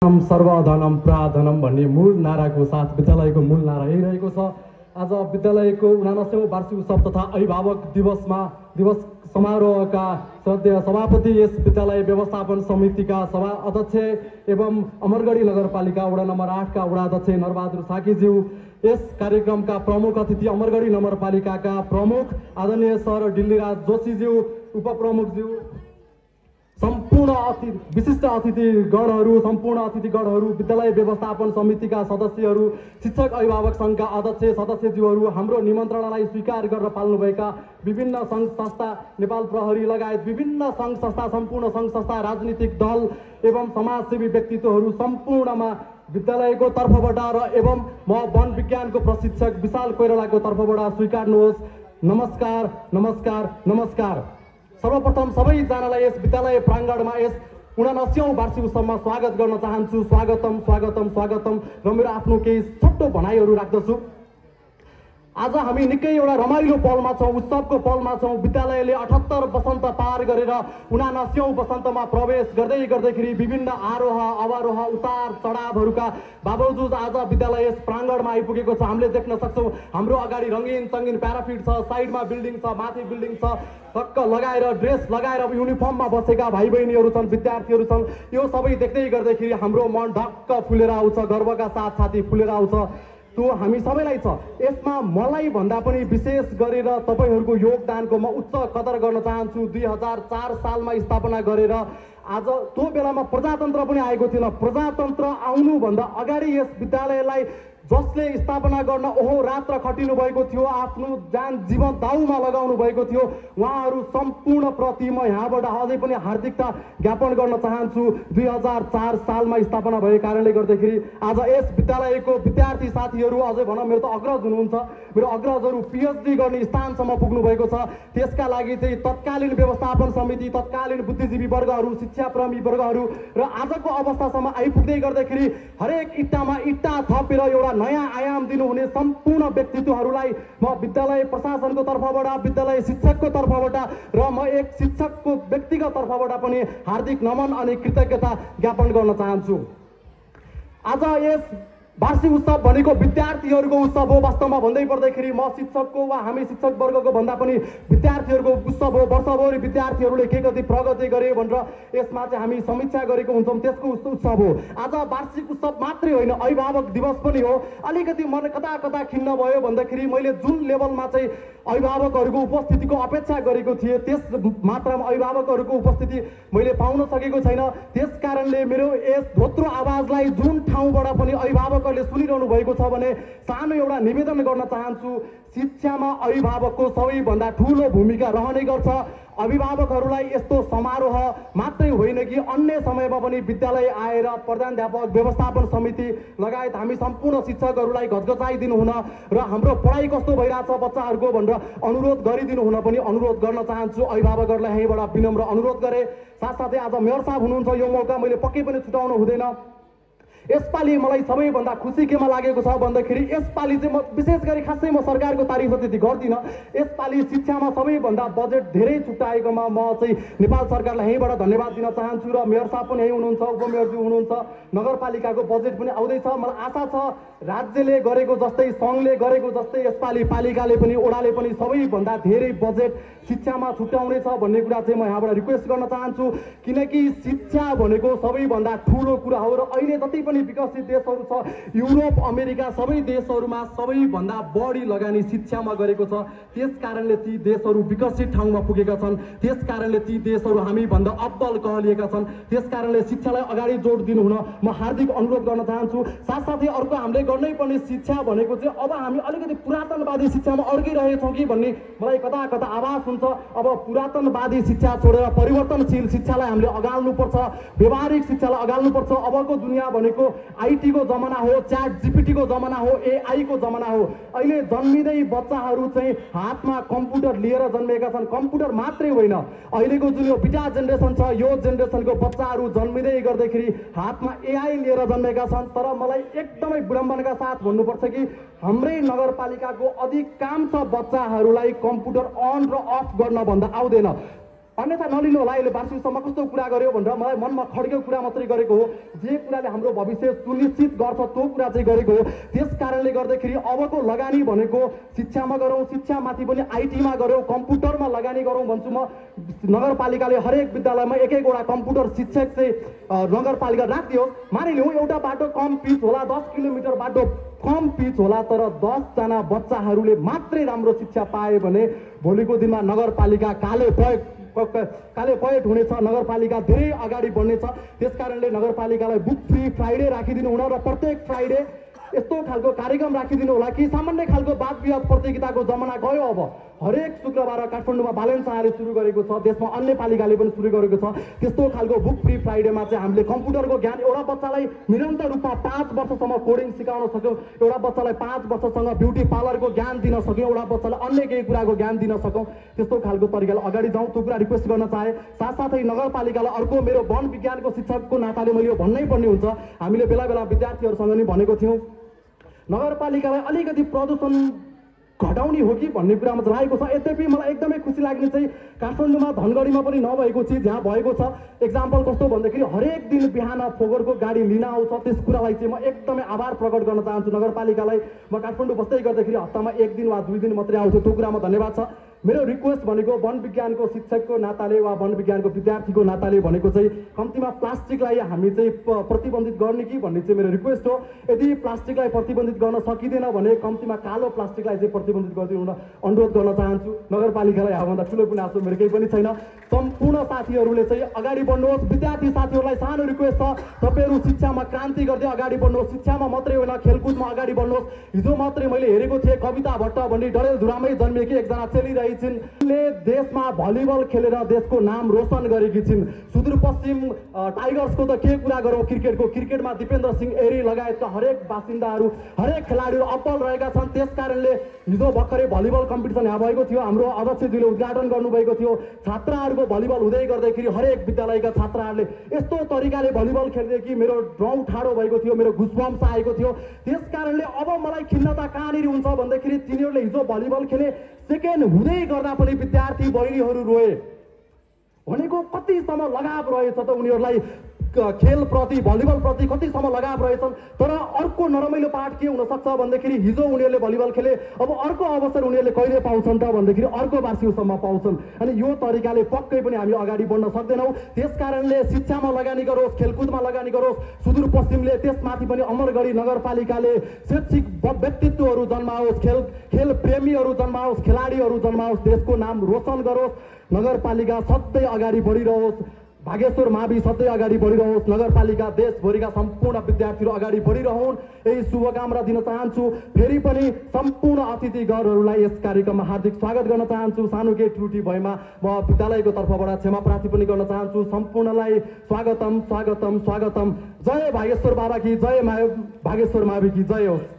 सर्वधनम प्राधनम भन्ने मूल नाराको साथ विद्यालयको मूल नारा यही रहेको छ। आज विद्यालयको 79औं वार्षिक उत्सव तथा अभिभावक दिवस समारोहका श्रद्धेय सभापति, यस विद्यालय व्यवस्थापन समितिका सभा अध्यक्ष एवं अमरगढी नगरपालिका वडा नम्बर 8 का वडा अध्यक्ष नरबहादुर साकीज्यू, यस कार्यक्रमका प्रमुख अतिथि अमरगढी नगरपालिकाका प्रमुख आदरणीय सर डिल्लीराज जोशीज्यू, उपप्रमुखज्यू, सम्पूर्ण विशिष्ट अतिथिगणहरू, सम्पूर्ण अतिथिगणहरू, विद्यालय व्यवस्थापन समितिका सदस्यहरू, शिक्षक अभिभावक संघका अध्यक्ष सदस्यज्यूहरू, हाम्रो निमन्त्रणालाई स्वीकार गरेर पाल्नुभएका विभिन्न सङ्घ संस्था, नेपाल प्रहरी लगायत विभिन्न सङ्घ संस्था, सम्पूर्ण सङ्घ संस्था, राजनीतिक दल एवं समाजसेवी व्यक्तित्वहरू सम्पूर्णमा विद्यालयको तर्फबाट र एवं म वन विज्ञानको प्रशिक्षक विशाल कोइरालाको तर्फबाट स्वीकार्नुहोस्। नमस्कार नमस्कार नमस्कार। सर्वप्रथम सबैजनालाई यस विद्यालय प्राङ्गणमा यस 79औं वार्षिक उत्सवमा स्वागत गर्न चाहन्छु। स्वागतम स्वागतम स्वागतम र मेरो आफ्नो केही छोटो भनाइहरू राख्दछु। आज हामी निकै एउटा रमाइलो पलमा छौँ, उत्सवको पलमा छौँ। विद्यालयले 78 वसन्त पार गरेर 79औं वसन्तमा प्रवेश गर्दैखेरि विभिन्न आरोह अवरोह उतार चढावहरूका बावजुद आज विद्यालय यस प्राङ्गणमा आइपुगेको छ। हामीले देख्न सक्छौँ हाम्रो अगाडि रङ्गीन चङ्गीन प्याराफिट छ, साइडमा बिल्डिङ छ, माथि बिल्डिङ छ, टक्क लगाएर ड्रेस लगाएर युनिफर्ममा बसेका भाइ बहिनीहरू छन्, विद्यार्थीहरू छन्। यो सबै देख्दै गर्दाखेरि हाम्रो मन ढक्क फुलेर आउँछ, गर्वका साथ छाती फुलेर आउँछ। त्यो हामी सबैलाई छ। यसमा मलाई भन्दा पनि विशेष गरेर तपाईहरूको योगदानको म उच्च कदर गर्न चाहन्छु। 2004 सालमा स्थापना गरेर आज त्यो बेलामा प्रजातन्त्र पनि आएको थिएन। प्रजातन्त्र आउनुभन्दा अगाडि यस विद्यालयलाई जसले स्थापना गर्न ओहो रात्र खटिनु भएको थियो, आफ्नो जान जीवन दाउमा लगाउनु भएको थियो, उहाँहरू सम्पूर्ण प्रति म यहाँबाट अझै पनि हार्दिकता ज्ञापन गर्न चाहन्छु। 2004 सालमा स्थापना भएको कारणले गर्दाखेरि आज यस विद्यालयको विद्यार्थी साथीहरू, अझै भनौँ मेरो त अग्रज हुनुहुन्छ, मेरो अग्रजहरू पिएचडी गर्ने स्थानसम्म पुग्नु भएको छ। त्यसका लागि चाहिँ तत्कालीन व्यवस्थापन समिति, तत्कालीन बुद्धिजीवी वर्गहरू, शिक्षाप्रेमी वर्गहरू र आजको अवस्थासम्म आइपुग्दै गर्दाखेरि हरेक इट्टामा इट्टा थपेर एउटा नयाँ आयाम दिनुहुने सम्पूर्ण व्यक्तित्वहरूलाई म विद्यालय प्रशासनको तर्फबाट, विद्यालय शिक्षकको तर्फबाट र म एक शिक्षकको व्यक्तिगत तर्फबाट पनि हार्दिक नमन अनि कृतज्ञता ज्ञापन गर्न चाहन्छु। आज यस वार्षिक उत्सव भनेको विद्यार्थीहरूको उत्सव हो। वास्तवमा भन्दै पर्दाखेरि म शिक्षकको वा हामी शिक्षक वर्गको भन्दा पनि विद्यार्थीहरूको उत्सव हो। वर्षभरि विद्यार्थीहरूले के कति प्रगति गरे भनेर यसमा चाहिँ हामी समीक्षा गरेको हुन्छौँ, त्यसको उत्सव हो। आज वार्षिक उत्सव मात्रै होइन, अभिभावक दिवस पनि हो। अलिकति मन कता कता खिन्न भयो भन्दाखेरि मैले जुन लेभलमा चाहिँ अभिभावकहरूको उपस्थितिको अपेक्षा गरेको थिएँ त्यस मात्रामा अभिभावकहरूको उपस्थिति मैले पाउन सकेको छैन। त्यस कारणले मेरो यस धोत्रो आवाजलाई जुन ठाउँबाट पनि अभिभावकहरूले सुनिरहनु भएको छ भने सानो एउटा निवेदन गर्न चाहन्छु। शिक्षामा अभिभावकको सबैभन्दा ठुलो भूमिका रहने गर्छ। अभिभावकहरूलाई यस्तो समारोह मात्रै होइन कि अन्य समयमा पनि विद्यालय आएर प्रधानाध्यापक, व्यवस्थापन समिति लगायत हामी सम्पूर्ण शिक्षकहरूलाई घचघचाइदिनु हुन र हाम्रो पढाइ कस्तो भइरहेछ बच्चाहरूको भनेर अनुरोध गरिदिनु हुन पनि अनुरोध गर्न चाहन्छु। अभिभावकहरूलाई यहीँबाट विनम्र अनुरोध गरे। साथसाथै आज मेयर साहब हुनुहुन्छ, यो मौका मैले पक्कै पनि छुटाउनु हुँदैन। यसपालि मलाई सबैभन्दा खुसी केमा लागेको छ भन्दाखेरि यसपालि चाहिँ म विशेष गरी खासै म सरकारको तारिफ त्यति गर्दिनँ। यसपालि शिक्षामा सबैभन्दा बजेट धेरै छुट्याएकोमा म चाहिँ नेपाल सरकारलाई यहीँबाट धन्यवाद दिन चाहन्छु र मेयर साहब पनि यहीँ हुनुहुन्छ, उपमेयरज्यू हुनुहुन्छ, नगरपालिकाको बजेट पनि आउँदैछ। मलाई आशा छ राज्यले गरेको जस्तै, सङ्घले गरेको जस्तै यसपालि पालिकाले पनि, ओडाले पनि सबैभन्दा धेरै बजेट शिक्षामा छुट्याउनेछ भन्ने कुरा चाहिँ म यहाँबाट रिक्वेस्ट गर्न चाहन्छु। किनकि शिक्षा भनेको सबैभन्दा ठुलो कुरा हो र अहिले जति पनि विकसित देशहरू छ, युरोप, अमेरिका सबै देशहरूमा सबैभन्दा बढी लगानी शिक्षामा गरेको छ। त्यस कारणले ती देशहरू विकसित ठाउँमा पुगेका छन्। त्यस कारणले ती देशहरू हामीभन्दा अब्बल कहलिएका छन्। त्यस कारणले शिक्षालाई अगाडि जोड दिनु हुन म हार्दिक अनुरोध गर्न चाहन्छु। साथसाथै अर्को हामीले गर्नै पर्ने शिक्षा भनेको चाहिँ अब हामी अलिकति पुरातनवादी शिक्षामा अड्किरहेछौँ कि भन्ने मलाई कता कता आभास हुन्छ। अब पुरातनवादी शिक्षा छोडेर परिवर्तनशील शिक्षालाई हामीले अगाल्नुपर्छ, व्यवहारिक शिक्षालाई अगाल्नुपर्छ। अबको दुनियाँ भनेको आईटीको जमाना हो, च्याट जीपीटीको जमाना हो, एआईको जमाना हो। अहिले जन्मिँदै बच्चाहरू चाहिँ हातमा कम्प्युटर लिएर जन्मेका छन्। कम्प्युटर मात्रै होइन, अहिलेको जुन यो बिटा जेनेरेसन छ, यो जेनेरेसनको बच्चाहरू जन्मिँदै गर्दाखेरि हातमा एआई लिएर जन्मेका छन्। तर मलाई एकदमै विडम्बनाका साथ भन्नुपर्छ कि हाम्रै नगरपालिकाको अधिकांश बच्चाहरूलाई कम्प्युटर अन र अफ गर्न भन्दा आउँदैन। अन्यथा नलिनु होला। यसले वार्षिक उत्सवमा कस्तो कुरा गर्यो भनेर मलाई मनमा खड्केको कुरा मात्रै गरेको हो। जे कुराले हाम्रो भविष्य सुनिश्चित गर्छ त्यो कुरा चाहिँ गरेको हो। त्यस कारणले गर्दाखेरि अबको लगानी भनेको शिक्षामा गरौँ, शिक्षामाथि पनि आइटीमा गरौँ, कम्प्युटरमा लगानी गरौँ भन्छु म। नगरपालिकाले हरेक विद्यालयमा एक एकवटा कम्प्युटर शिक्षक चाहिँ नगरपालिका राखिदियो। मानिलिउँ एउटा बाटो कम पिच होला, 10 किलोमिटर बाटो कम पिच होला, तर 10जना बच्चाहरूले मात्रै राम्रो शिक्षा पाए भने भोलिको दिनमा नगरपालिका काले पैट हुनेछ, नगरपालिका धेरै अगाडि बढ्नेछ। त्यसकारणले नगरपालिकालाई बुक फ्री फ्राइडे राखिदिनु हुन र प्रत्येक फ्राइडे यस्तो खालको कार्यक्रम राखिदिनु होला कि सामान्य खालको वाद विवाद प्रतियोगिताको जमाना गयो। अब हरेक शुक्रबार काठमाडौँमा बालन शाहले सुरु गरेको छ, देशमा अन्य पालिकाले पनि सुरु गरेको छ। त्यस्तो खालको बुक फ्री फ्राइडेमा चाहिँ हामीले कम्प्युटरको ज्ञान एउटा बच्चालाई निरन्तर रूपमा 5 वर्षसम्म कोडिङ सिकाउन सक्यौँ, एउटा बच्चालाई 5 वर्षसँग ब्युटी पार्लरको ज्ञान दिन सक्यौँ, एउटा बच्चालाई अन्य केही कुराको ज्ञान दिन सकौँ। त्यस्तो खालको तरिकाले अगाडि जाउँ, त्यो कुरा रिक्वेस्ट गर्न चाहे। साथसाथै नगरपालिकालाई अर्को मेरो वन विज्ञानको शिक्षकको नाताले मैले यो भन्नै पर्ने हुन्छ। हामीले बेला बेला विद्यार्थीहरूसँग नि भनेको थियौँ नगरपालिकालाई अलिकति प्रदूषण घटाउने हो कि भन्ने कुरामा लागेको छ। यद्यपि मलाई एकदमै खुसी लाग्ने चाहिँ काठमाडौँमा धनगढीमा पनि नभएको चिज यहाँ भएको छ। एक्जाम्पल कस्तो भन्दाखेरि हरेक दिन बिहान फोगरको गाडी लिन आउँछ। त्यस कुरालाई चाहिँ म एकदमै आभार प्रकट गर्न चाहन्छु नगरपालिकालाई। म काठमाडौँ बस्दै गर्दाखेरि हप्तामा 1 दिन वा 2 दिन मात्रै आउँथ्यो, त्यो कुरामा धन्यवाद छ। मेरो रिक्वेस्ट भनेको वन विज्ञानको शिक्षकको नाताले वा वन विज्ञानको विद्यार्थीको नाताले भनेको चाहिँ कम्तीमा प्लास्टिकलाई हामी चाहिँ प्रतिबन्धित गर्ने कि भन्ने चाहिँ मेरो रिक्वेस्ट हो। यदि प्लास्टिकलाई प्रतिबन्धित गर्न सकिँदैन भने कम्तीमा कालो प्लास्टिकलाई चाहिँ प्रतिबन्धित गरिदिनु हुन अनुरोध गर्न चाहन्छु। नगरपालिकालाई यहाँभन्दा ठुलो गुनासो मेरो केही पनि छैन। सम्पूर्ण साथीहरूले चाहिँ अगाडि बढ्नुहोस्। विद्यार्थी साथीहरूलाई सानो रिक्वेस्ट छ, तपाईँहरू शिक्षामा क्रान्ति गर्दै अगाडि बढ्नुहोस्। शिक्षामा मात्रै होइन खेलकुदमा अगाडि बढ्नुहोस्। हिजो मात्रै मैले हेरेको थिएँ कविता भट्ट भन्ने डडेलधुरामै जन्मिएकी एकजना चेली देशमा भलिबल खेलेर देशको नाम रोशन गरेकी छिन्। सुदूरपश्चिम टाइगर्सको त के कुरा गरौँ, क्रिकेटमा दिपेन्द्र सिंह एरी लगायतका हरेक बासिन्दाहरू हरेक खेलाडीहरू अब्बल रहेका छन्। त्यसकारणले हिजो भर्खरै भलिबल कम्पिटिसन यहाँ भएको थियो, हाम्रो अध्यक्षज्यूले उद्घाटन गर्नुभएको थियो। छात्राहरूको भलिबल हुँदै गर्दाखेरि हरेक विद्यालयका छात्राहरूले यस्तो तरिकाले भलिबल खेल्दै कि मेरो रौँ ठाडो भएको थियो, मेरो घुसबम्स आएको थियो। त्यसकारणले अब मलाई खिन्नता कहाँनिर हुन्छ भन्दाखेरि तिनीहरूले हिजो भलिबल खेले, सेकेन्ड हुँदै गर्दा पनि विद्यार्थी बहिनीहरू रोए भनेको कतिसम्म लगाव रहेछ त उनीहरूलाई खेलप्रति, भलिबलप्रति कतिसम्म लगाव रहेछन्। तर अर्को नरमाइलो पाठ के हुनसक्छ भन्दाखेरि हिजो उनीहरूले भलिबल खेले, अब अर्को अवसर उनीहरूले कहिले पाउँछन् त भन्दाखेरि अर्को वार्षिक उत्सवमा पाउँछन्। अनि यो तरिकाले पक्कै पनि हामी अगाडि बढ्न सक्दैनौँ। त्यसकारणले शिक्षामा लगानी गरोस्, खेलकुदमा लगानी गरोस्। सुदूरपश्चिमले त्यसमाथि पनि अमरगढी नगरपालिकाले शैक्षिक व्यक्तित्वहरू जन्माओस्, खेल प्रेमीहरू जन्माओस्, खेलाडीहरू जन्माओस्, देशको नाम रोशन गरोस्। नगरपालिका सधैँ अगाडि बढिरहोस्, भागेश्वर मावि सधैँ अगाडि बढिरहोस्। नगरपालिका देशभरिका सम्पूर्ण विद्यार्थीहरू अगाडि बढिरहन्, यही शुभकामना दिन चाहन्छु। फेरि पनि सम्पूर्ण अतिथिगणहरूलाई यस कार्यक्रममा हार्दिक स्वागत गर्न चाहन्छु। सानो केही त्रुटि भएमा म विद्यालयको तर्फबाट क्षमा प्रार्थी पनि गर्न चाहन्छु। सम्पूर्णलाई स्वागतम स्वागतम स्वागतम। जय भागेश्वर बाबा की जय, भागेश्वर मावि की जय होस्।